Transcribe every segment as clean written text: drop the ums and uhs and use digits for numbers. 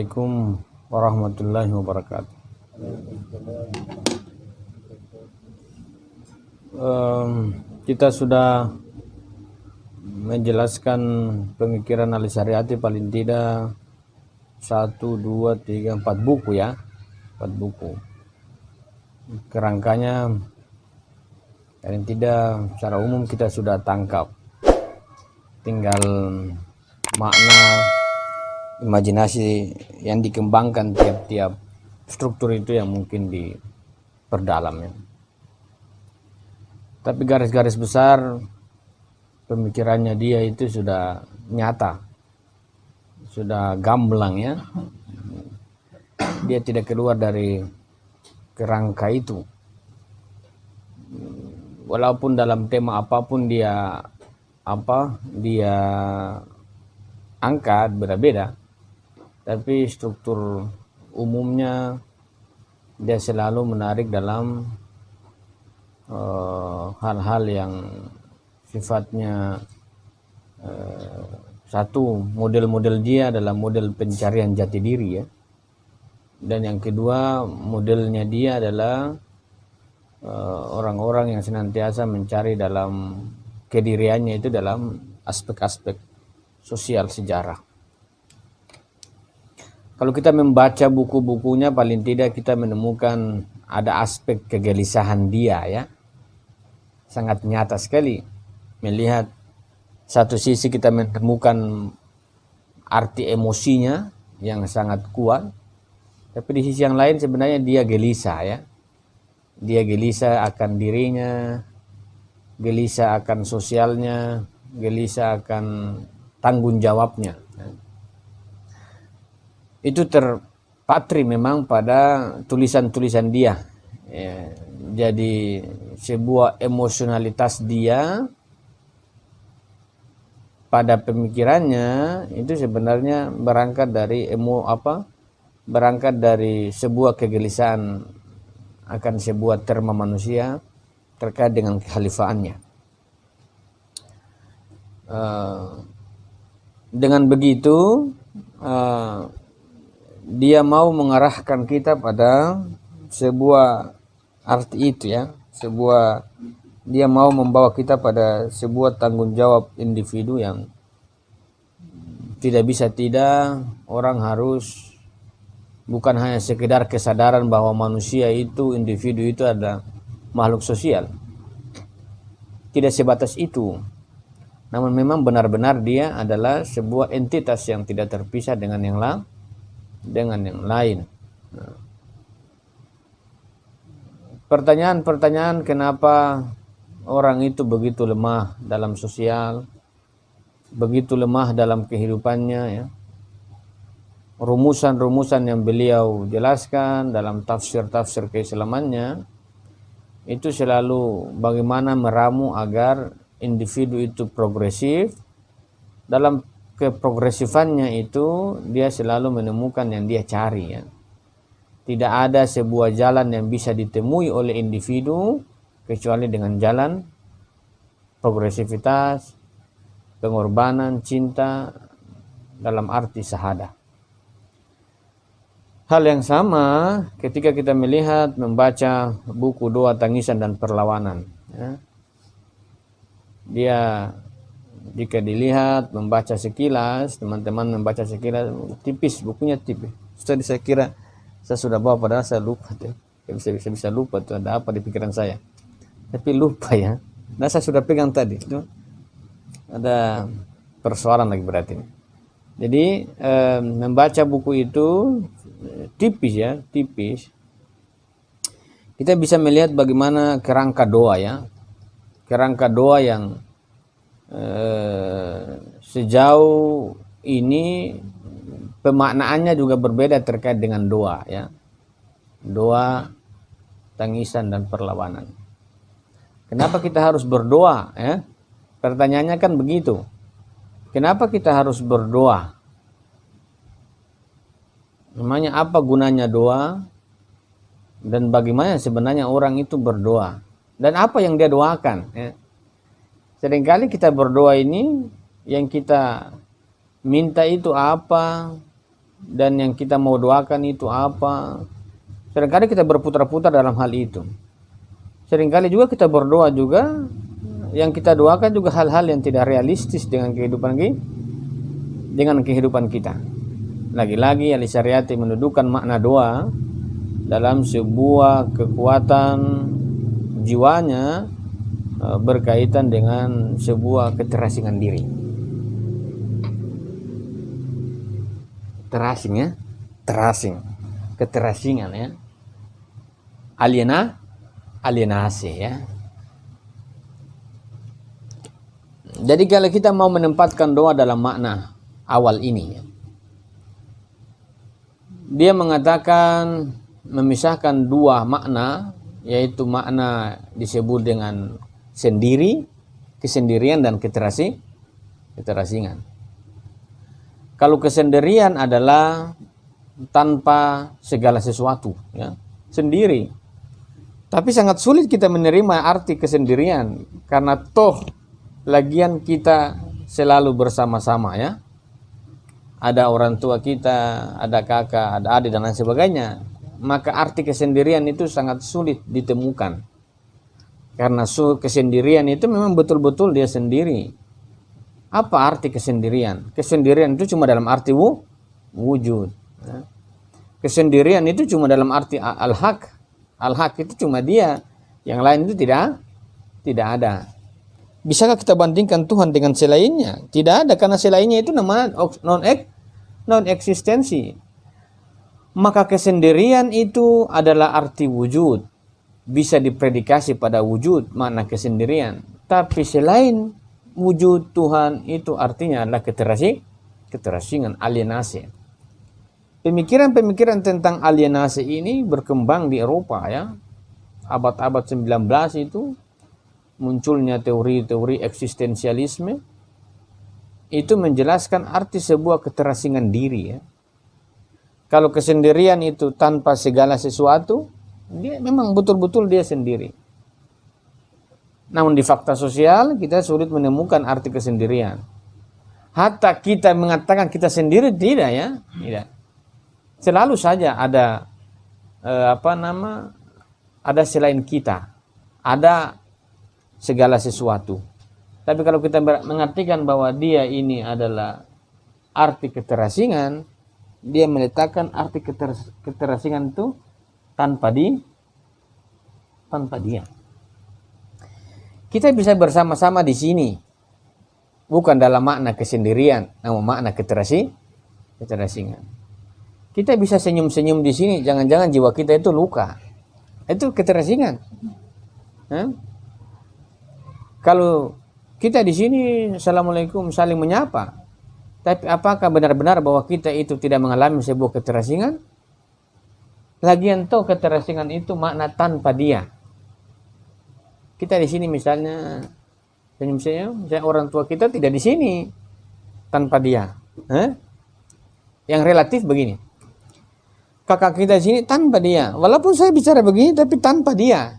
Assalamualaikum warahmatullahi wabarakatuh. Kita sudah menjelaskan pemikiran Al-Syariati paling tidak 1, 2, 3, 4 buku ya. 4 buku. Kerangkanya paling tidak secara umum kita sudah tangkap. Tinggal makna, imajinasi yang dikembangkan tiap-tiap struktur itu yang mungkin diperdalam ya. Tapi garis-garis besar pemikirannya dia itu sudah nyata, sudah gamblang ya. Dia tidak keluar dari kerangka itu. Walaupun dalam tema apapun dia angkat berbeda, tapi struktur umumnya dia selalu menarik dalam hal-hal yang sifatnya satu, model-model dia adalah model pencarian jati diri ya, dan yang kedua modelnya dia adalah orang-orang yang senantiasa mencari dalam kediriannya itu dalam aspek-aspek sosial sejarah. Kalau kita membaca buku-bukunya paling tidak kita menemukan ada aspek kegelisahan dia ya. Sangat nyata sekali melihat satu sisi kita menemukan arti emosinya yang sangat kuat, tapi di sisi yang lain sebenarnya dia gelisah ya. Dia gelisah akan dirinya, gelisah akan sosialnya, gelisah akan tanggung jawabnya. Itu terpatri memang pada tulisan-tulisan dia ya. Jadi sebuah emosionalitas dia pada pemikirannya itu sebenarnya berangkat dari sebuah kegelisahan akan sebuah terma manusia terkait dengan kekhalifaannya. Dengan begitu dia mau mengarahkan kita pada sebuah arti itu ya, dia mau membawa kita pada sebuah tanggung jawab individu yang tidak bisa tidak orang harus bukan hanya sekedar kesadaran bahwa manusia itu, individu itu adalah makhluk sosial. Tidak sebatas itu. Namun memang benar-benar dia adalah sebuah entitas yang tidak terpisah dengan yang lain. Nah, pertanyaan-pertanyaan kenapa orang itu begitu lemah dalam sosial, begitu lemah dalam kehidupannya ya. Rumusan-rumusan yang beliau jelaskan dalam tafsir-tafsir keislamannya itu selalu bagaimana meramu agar individu itu progresif. Dalam keprogresifannya itu dia selalu menemukan yang dia cari ya. Tidak ada sebuah jalan yang bisa ditemui oleh individu kecuali dengan jalan progresivitas, pengorbanan, cinta dalam arti syahadah. Hal yang sama ketika kita melihat membaca buku Doa Tangisan dan Perlawanan ya. Dia jika dilihat membaca sekilas, teman-teman membaca sekilas tipis, bukunya tipis. Tadi saya kira saya sudah bawa padahal saya lupa tuh. Bisa lupa tuh ada apa di pikiran saya. Tapi lupa ya. Nah saya sudah pegang tadi itu. Ada persoalan lagi berarti. Jadi membaca buku itu tipis ya, tipis. Kita bisa melihat bagaimana kerangka doa ya. Kerangka doa yang sejauh ini pemaknaannya juga berbeda terkait dengan doa ya. Doa, tangisan dan perlawanan. Kenapa kita harus berdoa ya? Pertanyaannya kan begitu. Kenapa kita harus berdoa? Namanya apa gunanya doa? Dan bagaimana sebenarnya orang itu berdoa? Dan apa yang dia doakan ya? Seringkali kita berdoa ini yang kita minta itu apa, dan yang kita mau doakan itu apa. Seringkali kita berputar-putar dalam hal itu. Seringkali juga kita berdoa juga, yang kita doakan juga hal-hal yang tidak realistis dengan kehidupan kita. Lagi-lagi Ali Syariati mendudukan makna doa dalam sebuah kekuatan jiwanya berkaitan dengan sebuah keterasingan diri. Terasing ya, keterasingan ya, alienasi ya. Jadi kalau kita mau menempatkan doa dalam makna awal ini, dia mengatakan memisahkan dua makna, yaitu makna disebut dengan sendiri, kesendirian, dan keterasingan. Kalau kesendirian adalah tanpa segala sesuatu, ya, sendiri. Tapi sangat sulit kita menerima arti kesendirian, karena toh lagian kita selalu bersama-sama ya. Ada orang tua kita, ada kakak, ada adik, dan lain sebagainya. Maka arti kesendirian itu sangat sulit ditemukan. Karena kesendirian itu memang betul-betul dia sendiri. Apa arti kesendirian? Kesendirian itu cuma dalam arti wujud. Kesendirian itu cuma dalam arti al-haq. Al-haq itu cuma dia. Yang lain itu tidak ada. Bisakah kita bandingkan Tuhan dengan selainnya? Tidak ada, karena selainnya itu namanya non-eksistensi. Maka kesendirian itu adalah arti wujud. Bisa dipredikasi pada wujud, makna kesendirian. Tapi selain wujud Tuhan itu artinya adalah keterasingan, alienasi. Pemikiran-pemikiran tentang alienasi ini berkembang di Eropa ya. Abad-abad 19 itu munculnya teori-teori eksistensialisme. Itu menjelaskan arti sebuah keterasingan diri ya. Kalau kesendirian itu tanpa segala sesuatu, dia memang betul-betul dia sendiri. Namun di fakta sosial kita sulit menemukan arti kesendirian. Hatta kita mengatakan kita sendiri tidak ya, tidak. Selalu saja ada ada selain kita, ada segala sesuatu. Tapi kalau kita mengartikan bahwa dia ini adalah arti keterasingan, dia meletakkan arti keterasingan itu tanpa dia. Kita bisa bersama-sama di sini, bukan dalam makna kesendirian, namun makna keterasingan. Kita bisa senyum-senyum di sini, jangan-jangan jiwa kita itu luka. Itu keterasingan. Kalau kita di sini, assalamualaikum, saling menyapa, tapi apakah benar-benar bahwa kita itu tidak mengalami sebuah keterasingan? Lagian toh keterasingan itu makna tanpa dia. Kita di sini misalnya senyum-senyum, misalnya orang tua kita tidak di sini tanpa dia. Yang relatif begini, kakak kita di sini tanpa dia. Walaupun saya bicara begini, tapi tanpa dia,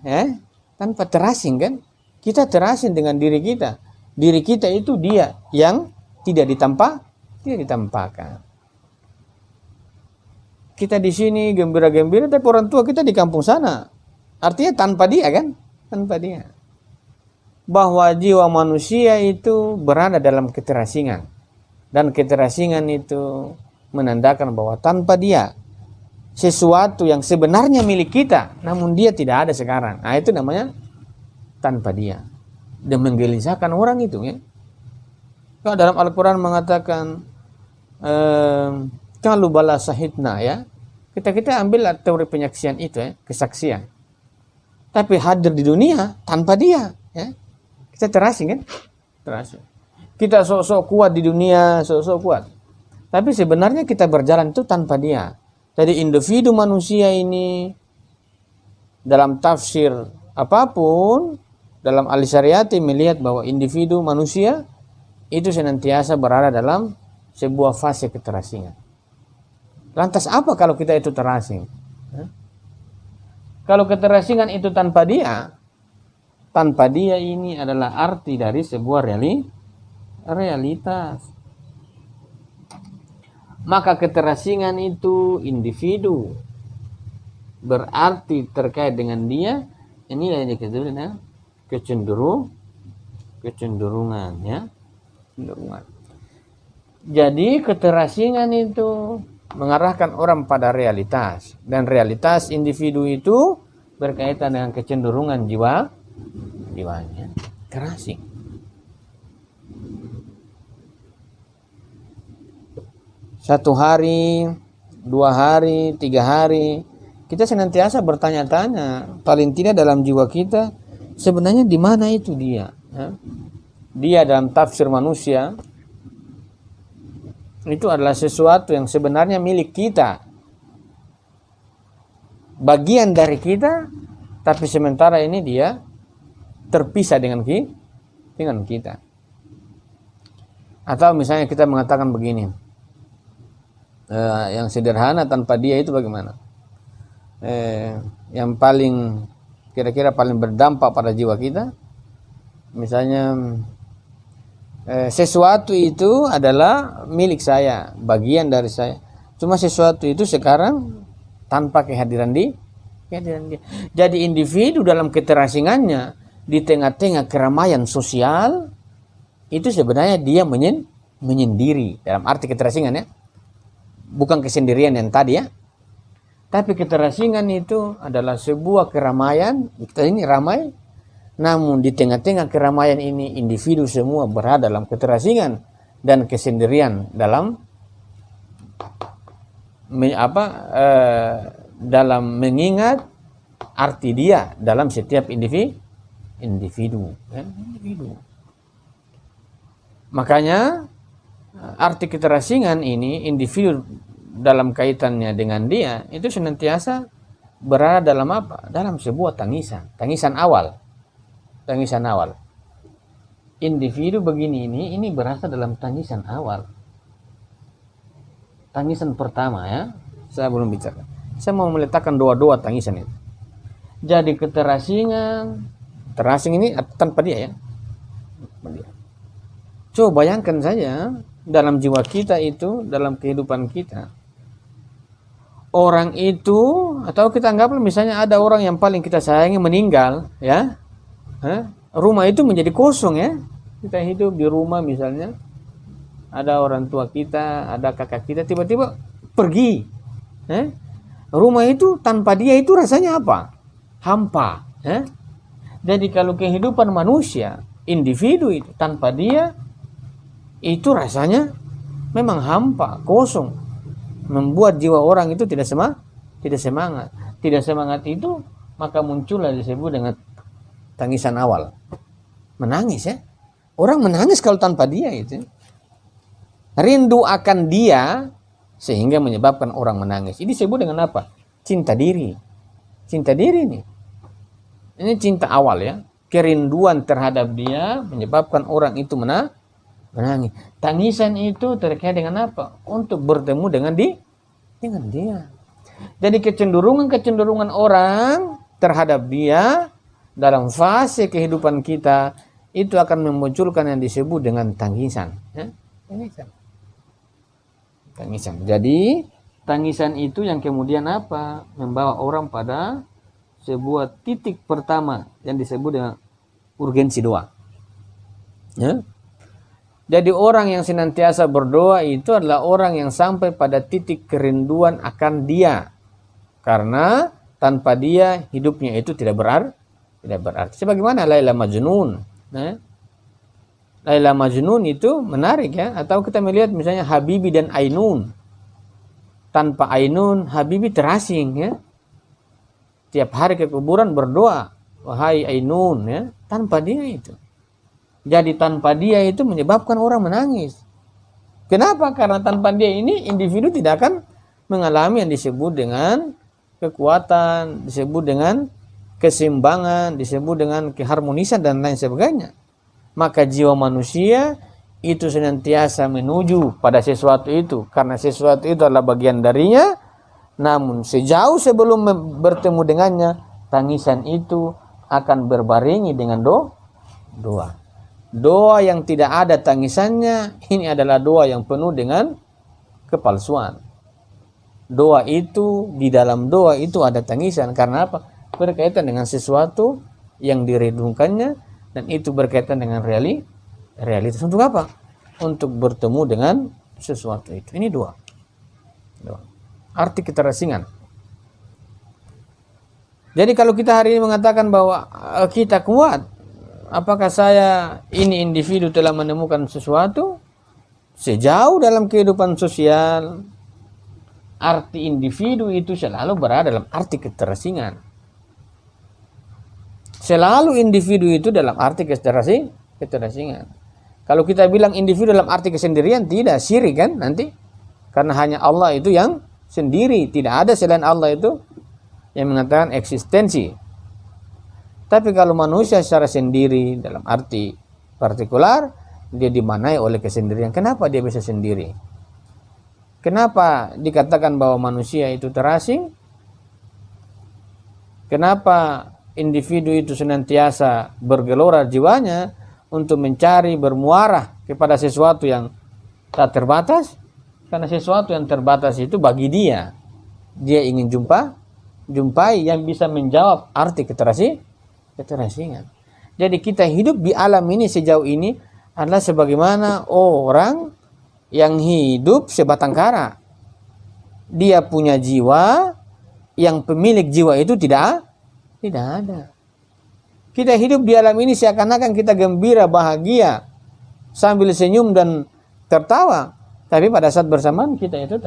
tanpa terasing kan? Kita terasing dengan diri kita. Diri kita itu dia yang tidak ditampakkan. Kita di sini gembira-gembira, tapi orang tua kita di kampung sana. Artinya tanpa dia kan? Tanpa dia. Bahwa jiwa manusia itu berada dalam keterasingan. Dan keterasingan itu menandakan bahwa tanpa dia, sesuatu yang sebenarnya milik kita, namun dia tidak ada sekarang. Nah itu namanya tanpa dia. Dan menggelisahkan orang itu ya. Kalau dalam Al-Quran mengatakan kalau bala sahidna ya, kita ambil teori penyaksian itu ya, kesaksian. Tapi hadir di dunia tanpa dia ya. Kita terasing kan? Terasing. Kita sok-sok kuat di dunia, sok-sok kuat. Tapi sebenarnya kita berjalan itu tanpa dia. Jadi individu manusia ini dalam tafsir apapun, dalam Al-Syariati melihat bahwa individu manusia itu senantiasa berada dalam sebuah fase keterasingan. Lantas apa kalau kita itu terasing? Kalau keterasingan itu tanpa dia ini adalah arti dari sebuah realitas. Maka keterasingan itu individu, berarti terkait dengan dia. Ini yang disebut dengan kecenderungan, ya. Kecenderungan. Jadi keterasingan itu mengarahkan orang pada realitas, dan realitas individu itu berkaitan dengan kecenderungan jiwanya. Terasing. Satu hari, 2 hari, 3 hari, kita senantiasa bertanya-tanya, paling tidak dalam jiwa kita, sebenarnya di mana itu dia? Dia dalam tafsir manusia itu adalah sesuatu yang sebenarnya milik kita, bagian dari kita, tapi sementara ini dia terpisah dengan kita. Atau misalnya kita mengatakan begini, yang sederhana, tanpa dia itu bagaimana? Yang paling kira-kira paling berdampak pada jiwa kita, misalnya sesuatu itu adalah milik saya, bagian dari saya. Cuma sesuatu itu sekarang tanpa kehadiran dia. Jadi individu dalam keterasingannya di tengah-tengah keramaian sosial itu sebenarnya dia menyendiri dalam arti keterasingan, ya. Bukan kesendirian yang tadi, ya. Tapi keterasingan itu adalah sebuah keramaian, kita ini ramai, namun di tengah-tengah keramaian ini individu semua berada dalam keterasingan dan kesendirian dalam dalam mengingat arti dia dalam setiap individu. Makanya arti keterasingan ini, individu dalam kaitannya dengan dia itu senantiasa berada dalam apa? Dalam sebuah tangisan awal. Individu begini ini berasal dalam tangisan awal. Tangisan pertama, ya. Saya belum bicara. Saya mau meletakkan dua tangisan itu. Jadi terasing ini tanpa dia, ya. Coba bayangkan saja dalam jiwa kita itu, dalam kehidupan kita, orang itu, atau kita anggaplah misalnya ada orang yang paling kita sayangi meninggal, ya. Rumah itu menjadi kosong, ya. Kita hidup di rumah misalnya, ada orang tua kita, ada kakak kita, tiba-tiba pergi. Rumah itu tanpa dia itu rasanya apa? Hampa. Jadi kalau kehidupan manusia, individu itu tanpa dia itu rasanya memang hampa, kosong, membuat jiwa orang itu tidak semangat. Tidak semangat itu maka muncullah disebut dengan tangisan awal. Menangis, ya. Orang menangis kalau tanpa dia itu. Rindu akan dia sehingga menyebabkan orang menangis. Ini disebut dengan apa? Cinta diri. Cinta diri nih. Ini cinta awal, ya. Kerinduan terhadap dia menyebabkan orang itu menangis. Tangisan itu terkait dengan apa? Untuk bertemu dengan dia. Jadi kecenderungan orang terhadap dia dalam fase kehidupan kita itu akan memunculkan yang disebut dengan tangisan. Tangisan. Jadi tangisan itu yang kemudian apa? Membawa orang pada sebuah titik pertama yang disebut dengan urgensi doa. Jadi orang yang senantiasa berdoa itu adalah orang yang sampai pada titik kerinduan akan dia. Karena tanpa dia hidupnya itu tidak berarti. Sebagaimana Laila Majnun. Laila Majnun itu menarik, ya. Atau kita melihat misalnya Habibi dan Ainun. Tanpa Ainun, Habibi terasing, ya. Tiap hari ke kuburan berdoa, wahai Ainun, ya. Tanpa dia itu. Jadi tanpa dia itu menyebabkan orang menangis. Kenapa? Karena tanpa dia ini individu tidak akan mengalami yang disebut dengan kekuatan, disebut dengan keseimbangan, disebut dengan keharmonisan dan lain sebagainya. Maka jiwa manusia itu senantiasa menuju pada sesuatu itu. Karena sesuatu itu adalah bagian darinya. Namun sejauh sebelum bertemu dengannya, tangisan itu akan berbarengi dengan doa. Doa yang tidak ada tangisannya, ini adalah doa yang penuh dengan kepalsuan. Doa itu, di dalam doa itu ada tangisan. Karena apa? Berkaitan dengan sesuatu yang dirindukannya, dan itu berkaitan dengan realitas. Untuk apa? Untuk bertemu dengan sesuatu itu. Ini doa. Arti keterasingan. Jadi kalau kita hari ini mengatakan bahwa kita kuat, apakah saya ini individu telah menemukan sesuatu? Sejauh dalam kehidupan sosial, arti individu itu selalu berada dalam arti keterasingan. Selalu individu itu dalam arti keterasingan. Kalau kita bilang individu dalam arti kesendirian, tidak, syirik kan nanti. Karena hanya Allah itu yang sendiri, tidak ada selain Allah itu yang mengatakan eksistensi. Tapi kalau manusia secara sendiri dalam arti partikular, dia dimanai oleh kesendirian. Kenapa dia bisa sendiri? Kenapa dikatakan bahwa manusia itu terasing? Kenapa individu itu senantiasa bergelora jiwanya untuk mencari, bermuarah kepada sesuatu yang tak terbatas? Karena sesuatu yang terbatas itu bagi dia ingin jumpai yang bisa menjawab arti keterasingan. Jadi kita hidup di alam ini sejauh ini adalah sebagaimana orang yang hidup sebatang kara. Dia punya jiwa, yang pemilik jiwa itu tidak ada. Kita hidup di alam ini seakan-akan kita gembira, bahagia, sambil senyum dan tertawa. Tapi pada saat bersamaan kita itu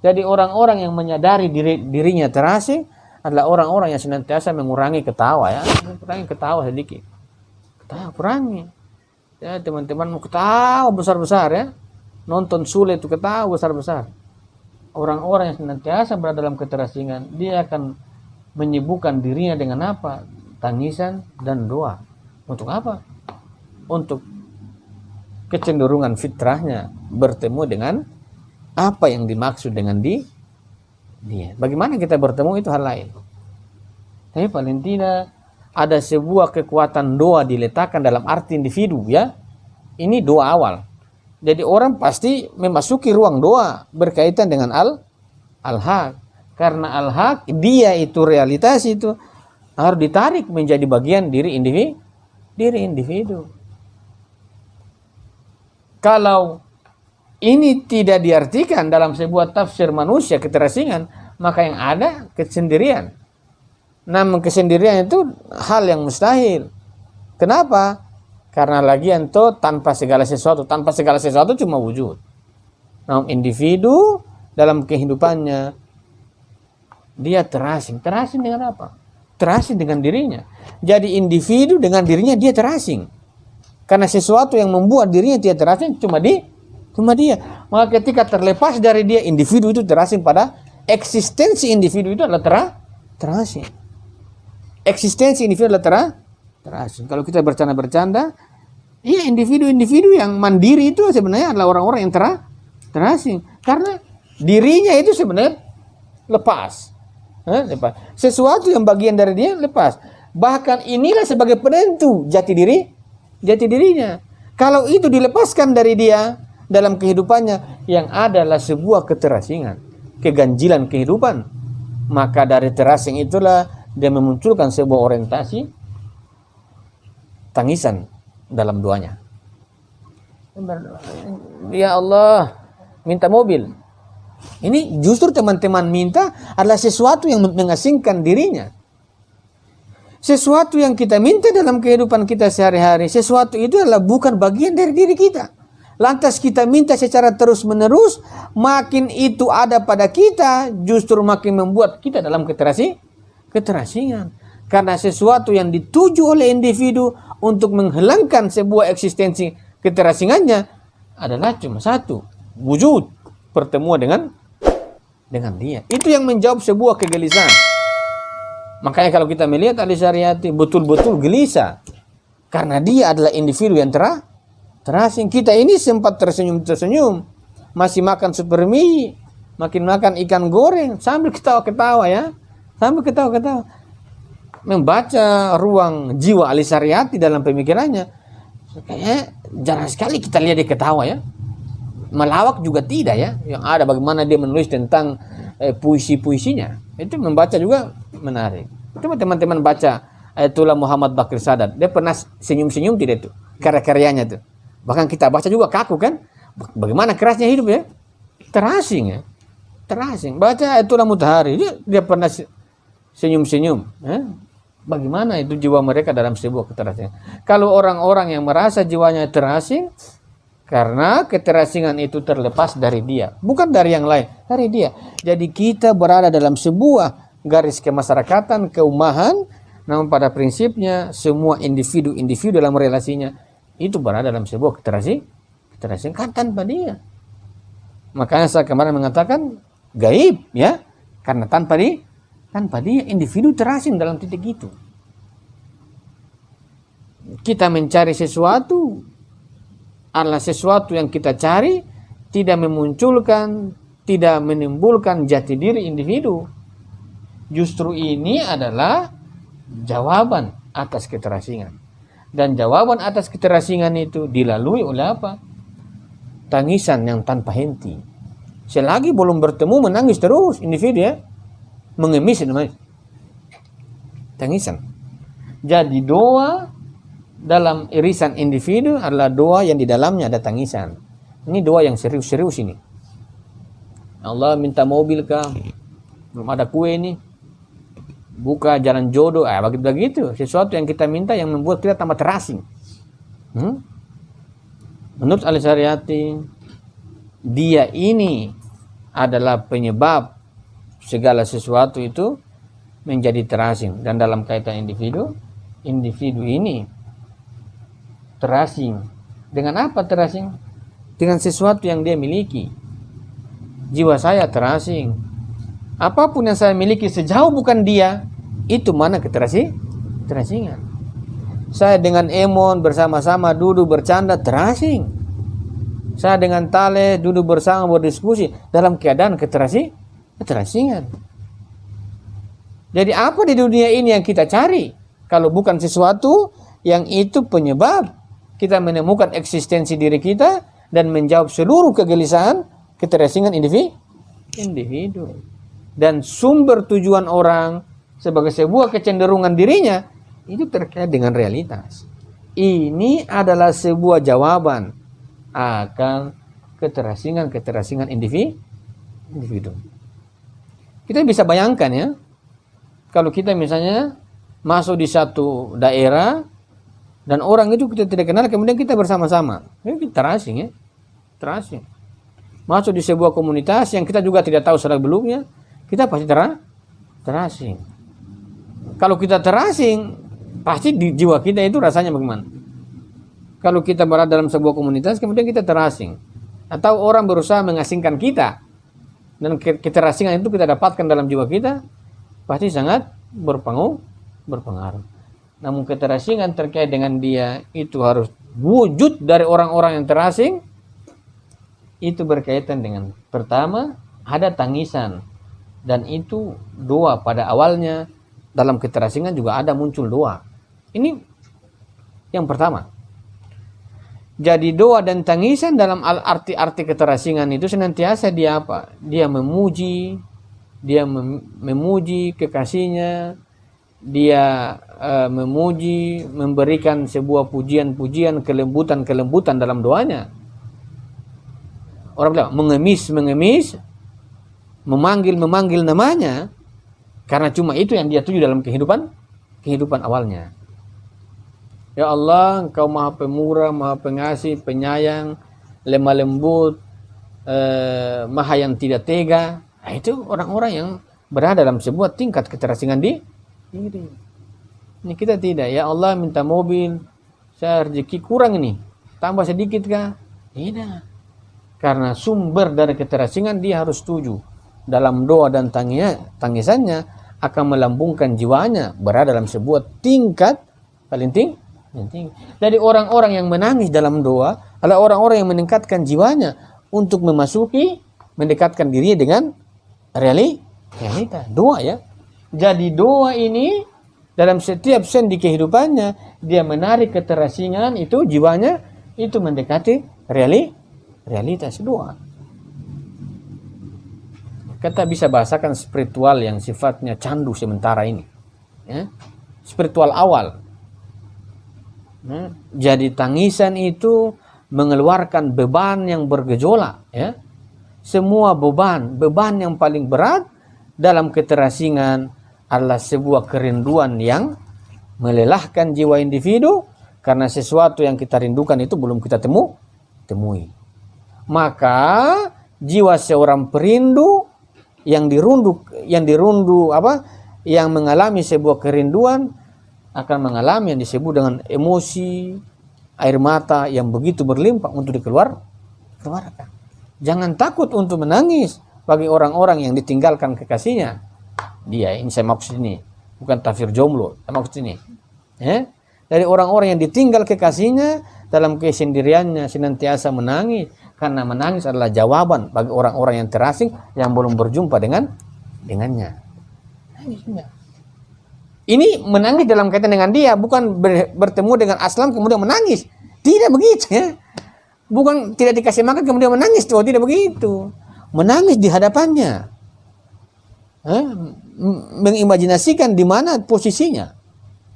Jadi orang-orang yang menyadari dirinya terasing adalah orang-orang yang senantiasa mengurangi ketawa, ya. Kurangi ketawa sedikit. Ketawa kurangi. Ya, teman-teman mau ketawa besar-besar, ya. Nonton sulit itu ketawa besar-besar. Orang-orang yang senantiasa berada dalam keterasingan, dia akan menyibukkan dirinya dengan apa? Tangisan dan doa. Untuk apa? Untuk kecenderungan fitrahnya bertemu dengan apa yang dimaksud dengan dia. Bagaimana kita bertemu itu hal lain. Tapi paling tidak ada sebuah kekuatan doa diletakkan dalam arti individu, ya. Ini doa awal. Jadi orang pasti memasuki ruang doa berkaitan dengan al-haq. Karena al-haq, dia itu realitas itu harus ditarik menjadi bagian diri individu. Kalau ini tidak diartikan dalam sebuah tafsir manusia keterasingan, maka yang ada kesendirian. Namun kesendirian itu hal yang mustahil. Kenapa? Karena lagian toh tanpa segala sesuatu cuma wujud. Namun individu dalam kehidupannya dia terasing. Terasing dengan apa? Terasing dengan dirinya. Jadi individu dengan dirinya dia terasing. Karena sesuatu yang membuat dirinya dia terasing cuma dia. Maka ketika terlepas dari dia, individu itu terasing pada eksistensi individu itu adalah terasing. Eksistensi individu adalah terasing. Kalau kita bercanda-bercanda, iya, individu-individu yang mandiri itu sebenarnya adalah orang-orang yang terasing. Karena dirinya itu sebenarnya lepas. Sesuatu yang bagian dari dia lepas. Bahkan inilah sebagai penentu jati dirinya. Kalau itu dilepaskan dari dia dalam kehidupannya, yang adalah sebuah keterasingan, keganjilan kehidupan. Maka dari terasing itulah dia memunculkan sebuah orientasi tangisan dalam doanya. Ya Allah, minta mobil. Ini justru teman-teman minta adalah sesuatu yang mengasingkan dirinya. Sesuatu yang kita minta dalam kehidupan kita sehari-hari, sesuatu itu adalah bukan bagian dari diri kita. Lantas kita minta secara terus-menerus, makin itu ada pada kita, justru makin membuat kita dalam keterasingan. Karena sesuatu yang dituju oleh individu untuk menghilangkan sebuah eksistensi keterasingannya adalah cuma satu, wujud, pertemuan dengan dia. Itu yang menjawab sebuah kegelisahan. Makanya kalau kita melihat Ali Syariati betul-betul gelisah. Karena dia adalah individu yang terasing. Kita ini sempat tersenyum-tersenyum. Masih makan super mie. Makin makan ikan goreng. Sambil ketawa-ketawa, ya. Sambil ketawa-ketawa. Membaca ruang jiwa Ali Syariati dalam pemikirannya. Kayaknya jarang sekali kita lihat dia ketawa, ya. melawak juga tidak ya. Yang ada bagaimana dia menulis tentang puisi-puisinya. Itu membaca juga menarik. Coba teman-teman baca Ayatullah Muhammad Baqir Sadat. Dia pernah senyum-senyum tidak itu karya-karyanya tuh. Bahkan kita baca juga kaku kan. Bagaimana kerasnya hidup ya. Terasing ya. Terasing. Baca Ayatullah Mutahari. Dia pernah senyum-senyum. Ya. Bagaimana itu jiwa mereka dalam sebuah keterasingan. Kalau orang-orang yang merasa jiwanya terasing, karena keterasingan itu terlepas dari dia. Bukan dari yang lain, dari dia. Jadi kita berada dalam sebuah garis kemasyarakatan, keumahan, namun pada prinsipnya semua individu-individu dalam relasinya itu berada dalam sebuah keterasingan kan tanpa dia. Makanya saya kemarin mengatakan gaib ya, karena tanpa dia individu terasing dalam titik itu. Kita mencari sesuatu adalah sesuatu yang kita cari tidak memunculkan, tidak menimbulkan jati diri individu. Justru ini adalah jawaban atas keterasingan. Dan jawaban atas keterasingan itu dilalui oleh apa? Tangisan yang tanpa henti. Selagi belum bertemu menangis terus individu ya. Mengemis namanya. Tangisan. Jadi doa dalam irisan individu adalah doa yang di dalamnya ada tangisan. Ini doa yang serius-serius ini. Allah minta mobil kah? Belum ada kue ini. Buka jalan jodoh. Begitu. Sesuatu yang kita minta yang membuat kita tambah terasing. Menurut Al-Syariati, dia ini adalah penyebab segala sesuatu itu menjadi terasing. Dan dalam kaitan individu ini terasing. Dengan apa terasing? Dengan sesuatu yang dia miliki. Jiwa saya terasing. Apapun yang saya miliki sejauh bukan dia, itu mana keterasingan. Saya dengan Emon bersama-sama duduk bercanda terasing. Saya dengan Tale duduk bersama berdiskusi dalam keadaan keterasingan. Jadi apa di dunia ini yang kita cari? Kalau bukan sesuatu yang itu penyebab kita menemukan eksistensi diri kita dan menjawab seluruh kegelisahan keterasingan individu. Dan sumber tujuan orang sebagai sebuah kecenderungan dirinya itu terkait dengan realitas. Ini adalah sebuah jawaban akan keterasingan individu. Kita bisa bayangkan ya, kalau kita misalnya masuk di satu daerah dan orang itu kita tidak kenal, kemudian kita bersama-sama, kita terasing. Masuk di sebuah komunitas yang kita juga tidak tahu sebelumnya, kita pasti terasing. Kalau kita terasing, pasti di jiwa kita itu rasanya bagaimana? Kalau kita berada dalam sebuah komunitas, kemudian kita terasing. Atau orang berusaha mengasingkan kita. Dan keterasingan itu kita dapatkan dalam jiwa kita, pasti sangat berpengaruh. Namun keterasingan terkait dengan dia, itu harus wujud dari orang-orang yang terasing. Itu berkaitan dengan, pertama, ada tangisan. Dan itu doa pada awalnya. Dalam keterasingan juga ada muncul doa. Ini yang pertama. Jadi doa dan tangisan dalam arti-arti keterasingan itu senantiasa dia apa? Dia memuji kekasihnya, dia memuji, memberikan sebuah pujian-pujian, kelembutan dalam doanya. Orang bilang mengemis, memanggil namanya. Karena cuma itu yang dia tuju dalam kehidupan awalnya. Ya Allah, Engkau Maha Pemurah, Maha Pengasih, Penyayang, Lemah Lembut, Maha yang tidak tega. Nah, itu orang-orang yang berada dalam sebuah tingkat keterasingan diri. Ini kita tidak. Ya Allah, minta mobil, saya rezeki kurang ini, tambah sedikit kah? Tidak. Karena sumber dari keterasingan dia harus tuju. Dalam doa dan tangisannya akan melambungkan jiwanya berada dalam sebuah tingkat paling tinggi. Jadi orang-orang yang menangis dalam doa adalah orang-orang yang meningkatkan jiwanya untuk mendekatkan dirinya dengan realita. Doa ya. Jadi doa ini dalam setiap sendi kehidupannya dia menarik keterasingan itu jiwanya itu mendekati realitas dua. Kita bisa bahasakan spiritual yang sifatnya candu sementara ini, ya. Spiritual awal. Jadi tangisan itu mengeluarkan beban yang bergejolak, ya. Semua beban yang paling berat dalam keterasingan adalah sebuah kerinduan yang melelahkan jiwa individu karena sesuatu yang kita rindukan itu belum kita temui. Maka jiwa seorang perindu yang mengalami sebuah kerinduan akan mengalami yang disebut dengan emosi air mata yang begitu berlimpah untuk dikeluarkan. Jangan takut untuk menangis bagi orang-orang yang ditinggalkan kekasihnya. Ini saya maksud ini, bukan tafsir jomblo, saya maksud ini. Dari orang-orang yang ditinggal kekasihnya dalam kesendiriannya senantiasa menangis, karena menangis adalah jawaban bagi orang-orang yang terasing yang belum berjumpa dengannya. Ini menangis dalam kaitan dengan dia, bukan bertemu dengan aslam kemudian menangis. Tidak begitu, ya. Bukan tidak dikasih makan kemudian menangis, tidak begitu. Menangis di hadapannya, mengimajinasikan di mana posisinya.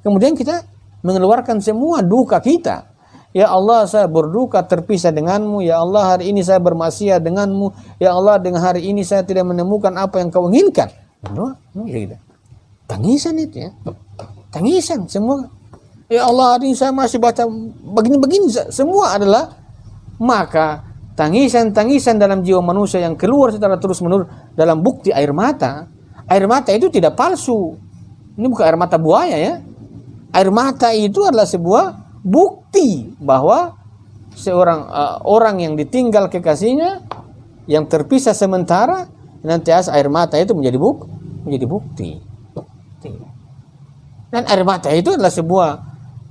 Kemudian kita mengeluarkan semua duka kita. Ya Allah, saya berduka terpisah denganmu. Ya Allah, hari ini saya bermaksiat denganmu. Ya Allah, dengan hari ini saya tidak menemukan apa yang kau inginkan. Tangisan itu, ya. Tangisan semua. Ya Allah, hari ini saya masih baca begini-begini. Semua adalah, maka tangisan-tangisan dalam jiwa manusia yang keluar secara terus-menerus dalam bukti air mata. Air mata itu tidak palsu. Ini bukan air mata buaya, ya. Air mata itu adalah sebuah bukti bahwa seorang orang yang ditinggal kekasihnya, yang terpisah sementara, nanti air mata itu menjadi bukti. Dan air mata itu adalah sebuah,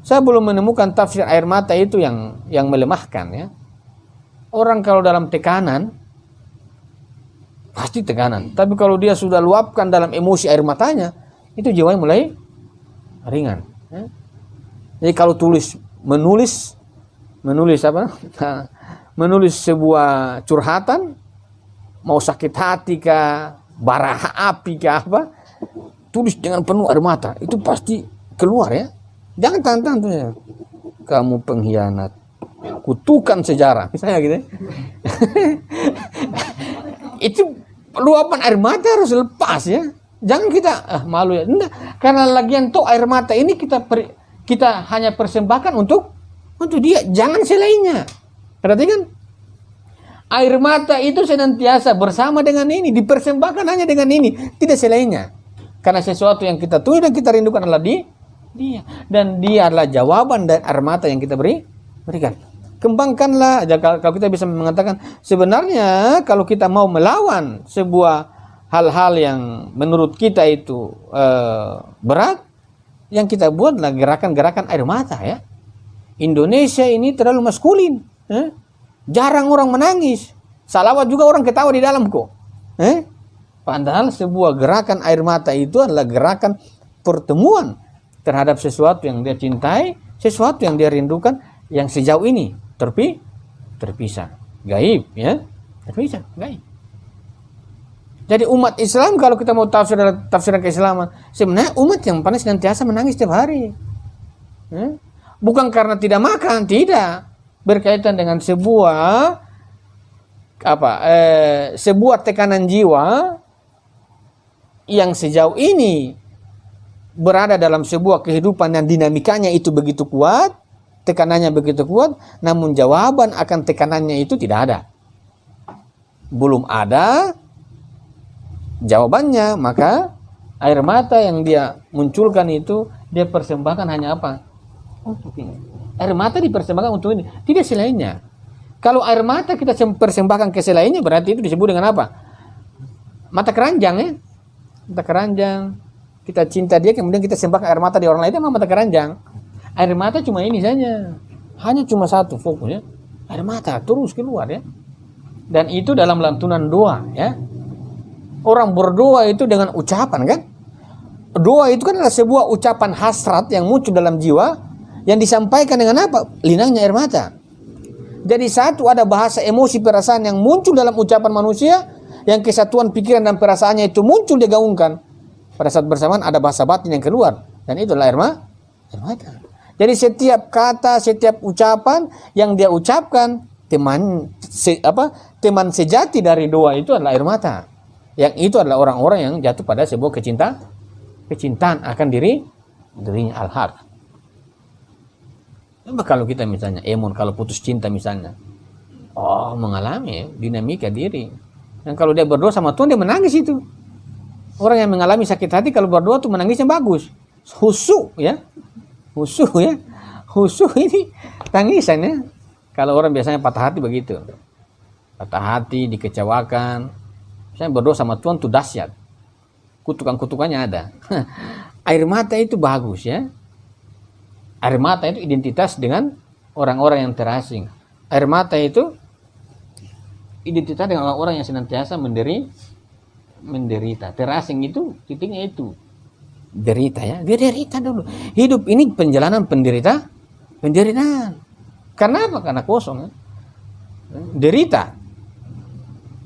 saya belum menemukan tafsir air mata itu yang melemahkan, ya. Orang kalau dalam tekanan pasti tekanan, tapi kalau dia sudah luapkan dalam emosi air matanya, itu jiwanya mulai ringan, ya. Jadi kalau menulis sebuah curhatan, mau sakit hati kah, bara api kah apa, tulis dengan penuh air mata, itu pasti keluar, ya. Jangan tantang tuh, ya. Kamu pengkhianat, kutukan sejarah, misalnya gitu, ya. Itu luapan air mata harus lepas, ya. Jangan kita malu, ya. Enggak, karena lagian tuh air mata ini kita hanya persembahkan untuk dia, jangan selainnya. Perhatikan, air mata itu senantiasa bersama dengan ini, dipersembahkan hanya dengan ini, tidak selainnya. Karena sesuatu yang kita tuju dan kita rindukan adalah dia, dan dia adalah jawaban dari air mata yang kita berikan. Kembangkanlah, kalau kita bisa mengatakan sebenarnya kalau kita mau melawan sebuah hal-hal yang menurut kita itu berat, yang kita buat adalah gerakan-gerakan air mata, ya. Indonesia ini terlalu maskulin, jarang orang menangis, salawat juga orang ketawa di dalam kok, padahal sebuah gerakan air mata itu adalah gerakan pertemuan terhadap sesuatu yang dia cintai, sesuatu yang dia rindukan, yang sejauh ini terpisah, gaib, ya, terpisah, gaib. Jadi umat Islam, kalau kita mau tafsiran keislaman, sebenarnya umat yang paling senantiasa menangis setiap hari. Bukan karena tidak makan, tidak. Berkaitan dengan sebuah tekanan jiwa yang sejauh ini berada dalam sebuah kehidupan yang dinamikanya itu begitu kuat, tekanannya begitu kuat, namun jawaban akan tekanannya itu tidak ada. Belum ada jawabannya, maka air mata yang dia munculkan itu dia persembahkan hanya apa? Untuk ini. Air mata dipersembahkan untuk ini, tidak selainnya. Kalau air mata kita persembahkan ke selainnya, berarti itu disebut dengan apa? Mata keranjang, ya. Mata keranjang. Kita cinta dia, kemudian kita sembahkan air mata di orang lain, itu memang mata keranjang. Air mata cuma ini saja, hanya cuma satu fokusnya, air mata terus keluar, ya. Dan itu dalam lantunan doa, ya. Orang berdoa itu dengan ucapan, kan? Doa itu kan adalah sebuah ucapan hasrat yang muncul dalam jiwa, yang disampaikan dengan apa? Linangnya air mata. Jadi satu, ada bahasa emosi perasaan yang muncul dalam ucapan manusia, yang kesatuan pikiran dan perasaannya itu muncul digaungkan. Pada saat bersamaan ada bahasa batin yang keluar, dan itu adalah air mata. Jadi setiap kata, setiap ucapan yang dia ucapkan, teman sejati dari doa itu adalah air mata. Yang itu adalah orang-orang yang jatuh pada sebuah kecintaan akan dirinya al-haq. Kalau kita misalnya kalau putus cinta misalnya, mengalami dinamika diri. Dan kalau dia berdoa sama Tuhan, dia menangis itu. Orang yang mengalami sakit hati kalau berdoa tuh menangisnya bagus. Khusyuk ya. Khusyuk ini tangisan ya. Kalau orang biasanya patah hati begitu. Patah hati, dikecewakan. Misalnya berdoa sama Tuhan tuh dahsyat. Kutukan-kutukannya ada. Air mata itu bagus ya. Air mata itu identitas dengan orang-orang yang terasing. Air mata itu identitas dengan orang-orang yang senantiasa menderita. Terasing itu titiknya itu. Derita ya. Dia derita dulu. Hidup ini perjalanan penderitaan. Karena apa? Karena kosong ya. Derita.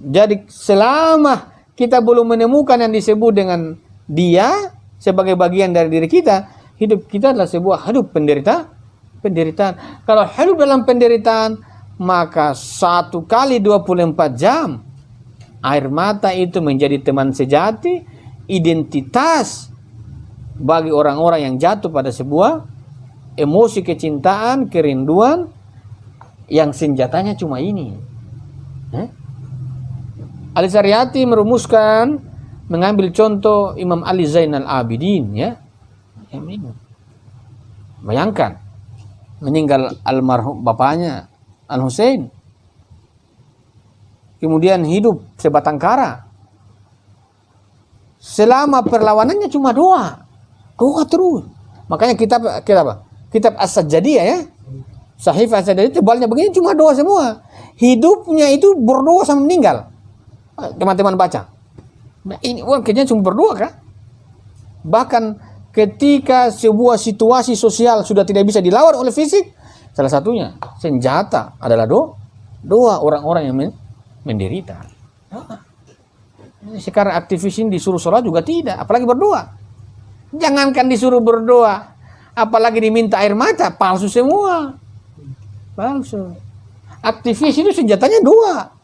Jadi selama kita belum menemukan yang disebut dengan dia sebagai bagian dari diri kita, hidup kita adalah sebuah hidup penderitaan. Kalau hidup dalam penderitaan, maka 1 kali 24 jam air mata itu menjadi teman sejati, identitas bagi orang-orang yang jatuh pada sebuah emosi kecintaan, kerinduan yang senjatanya cuma ini. Al-Syariati merumuskan, mengambil contoh Imam Ali Zainal Abidin ya. Bayangkan meninggal almarhum bapaknya Al-Husain, kemudian hidup sebatang kara. Selama perlawanannya cuma doa terus. Makanya kitab As-Sajjadiyah ya, Sahifah As-Sajjadiyah tebalnya begini, cuma doa semua. Hidupnya itu berdoa sampai meninggal. Teman-teman baca. Nah, ini kerjanya cuma berdoa kan? Bahkan ketika sebuah situasi sosial sudah tidak bisa dilawan oleh fisik, salah satunya senjata adalah doa orang-orang yang menderita. Sekarang aktivis ini disuruh sholat juga tidak, apalagi berdoa. Jangankan disuruh berdoa, apalagi diminta air mata, palsu semua. Palsu. Aktivis itu senjatanya doa.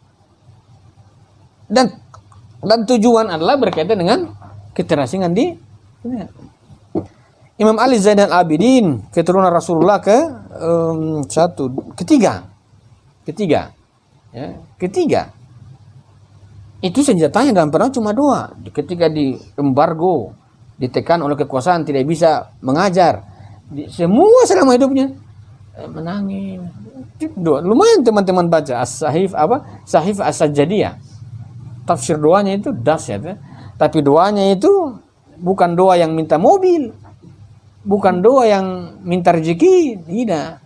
Dan tujuan adalah berkaitan dengan keterasingan di Imam Ali Zainal Abidin, keturunan Rasulullah ketiga. Itu senjatanya dalam perang cuma doa. Ketika di embargo, ditekan oleh kekuasaan, tidak bisa mengajar, semua selama hidupnya menangis. Doa. Lumayan teman-teman baca Sahif As-Sajjadiyah. Tafsir doanya itu dahsyat ya. Tapi doanya itu bukan doa yang minta mobil, bukan doa yang minta rezeki, tidak.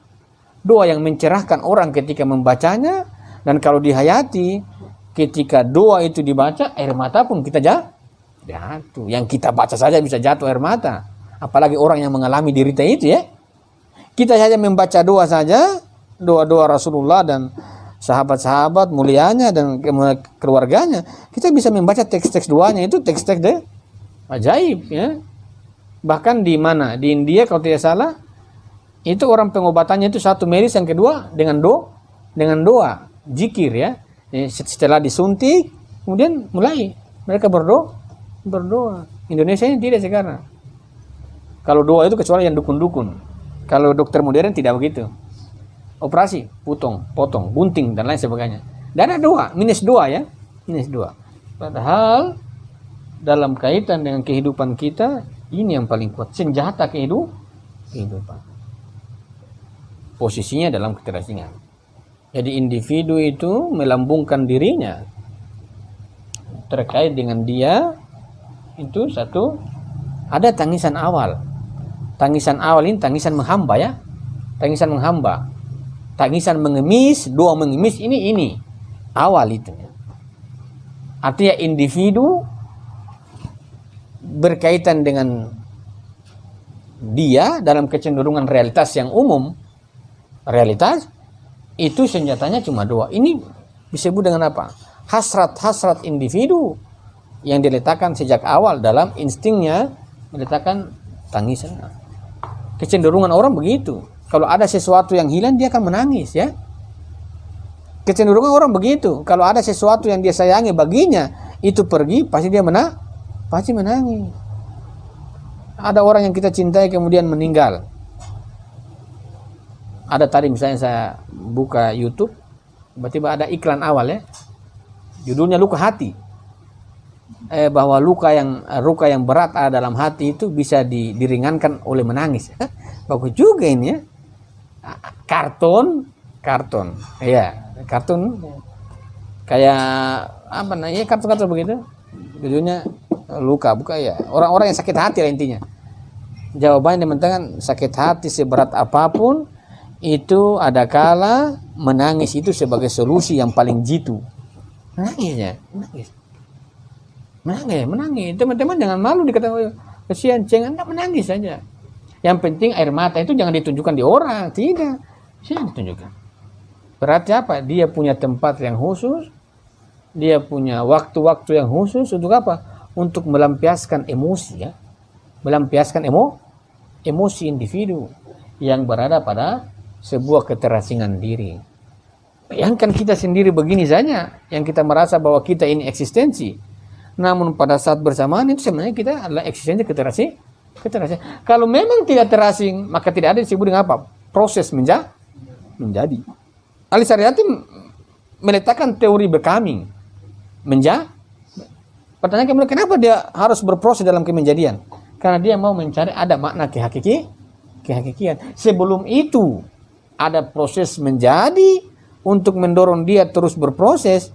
Doa yang mencerahkan orang ketika membacanya, dan kalau dihayati, ketika doa itu dibaca, air mata pun kita jatuh. Yang kita baca saja bisa jatuh air mata, apalagi orang yang mengalami derita itu ya. Kita saja membaca doa saja, doa-doa Rasulullah dan sahabat-sahabat mulianya dan keluarganya, kita bisa membaca teks-teks doanya itu teks-teks ajaib ya. Bahkan di mana? Di India kalau tidak salah, itu orang pengobatannya itu satu medis, yang kedua dengan doa, zikir ya. Setelah disuntik, kemudian mulai mereka berdoa. Indonesia ini tidak sekarang. Kalau doa itu kecuali yang dukun-dukun. Kalau dokter modern tidak begitu. Operasi, potong, gunting dan lain sebagainya. Dan ada doa, minus doa ya. Padahal dalam kaitan dengan kehidupan kita, ini yang paling kuat, senjata kehidupan. Posisinya dalam keterasingan. Jadi individu itu melambungkan dirinya terkait dengan dia itu satu, ada tangisan awal. Tangisan awal ini tangisan menghamba ya. Tangisan mengemis, doa mengemis, ini awal itu. Artinya individu berkaitan dengan dia dalam kecenderungan realitas yang umum, realitas itu senjatanya cuma dua. Ini disebut dengan apa? Hasrat-hasrat individu yang diletakkan sejak awal dalam instingnya meletakkan tangisan. Kecenderungan orang begitu. Kalau ada sesuatu yang hilang, dia akan menangis, ya. Kecenderungan orang begitu. Kalau ada sesuatu yang dia sayangi baginya itu pergi, pasti dia pasti menangis. Ada orang yang kita cintai kemudian meninggal. Ada tadi misalnya saya buka YouTube, tiba-tiba ada iklan awal, ya. Judulnya luka hati. Bahwa luka yang berat ada dalam hati itu bisa diringankan oleh menangis. Bagus juga ini, ya. Kartun, ya, kartun kayak apa namanya, kartun begitu. Judulnya luka, bukan ya. Orang-orang yang sakit hati lah intinya. Jawabannya teman-teman, sakit hati seberat apapun itu ada kala menangis itu sebagai solusi yang paling jitu. Menangis ya, menangis. Teman-teman jangan malu dikatakan kesian ceng, Anda menangis saja. Yang penting air mata itu jangan ditunjukkan di orang, tidak. Jangan ditunjukkan. Berarti apa? Dia punya tempat yang khusus, dia punya waktu-waktu yang khusus untuk apa? Untuk melampiaskan emosi, ya. Melampiaskan emosi individu yang berada pada sebuah keterasingan diri. Bayangkan kita sendiri begini saja, yang kita merasa bahwa kita ini eksistensi. Namun pada saat bersamaan itu sebenarnya kita adalah eksistensi keterasing. Kalau memang tidak terasing, maka tidak ada disebut dengan apa? Proses menjadi. Ali Syariati meletakkan teori becoming. Pertanyaan kemudian, kenapa dia harus berproses dalam kemenjadian? Karena dia mau mencari ada makna kehakikian. Sebelum itu ada proses menjadi, untuk mendorong dia terus berproses,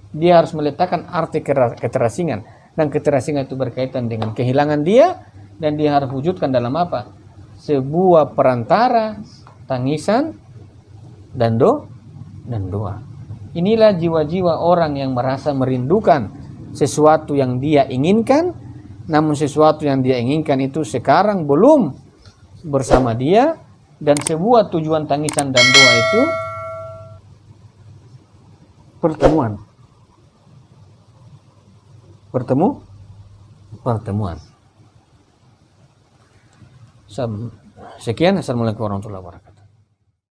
dia harus meletakkan arti keterasingan. Dan keterasingan itu berkaitan dengan kehilangan dia, dan dia harus wujudkan dalam apa? Sebuah perantara, tangisan, dan doa. Inilah jiwa-jiwa orang yang merasa merindukan sesuatu yang dia inginkan, namun sesuatu yang dia inginkan itu sekarang belum bersama dia, dan sebuah tujuan tangisan dan doa itu pertemuan. Sekian, assalamualaikum warahmatullahi wabarakatuh.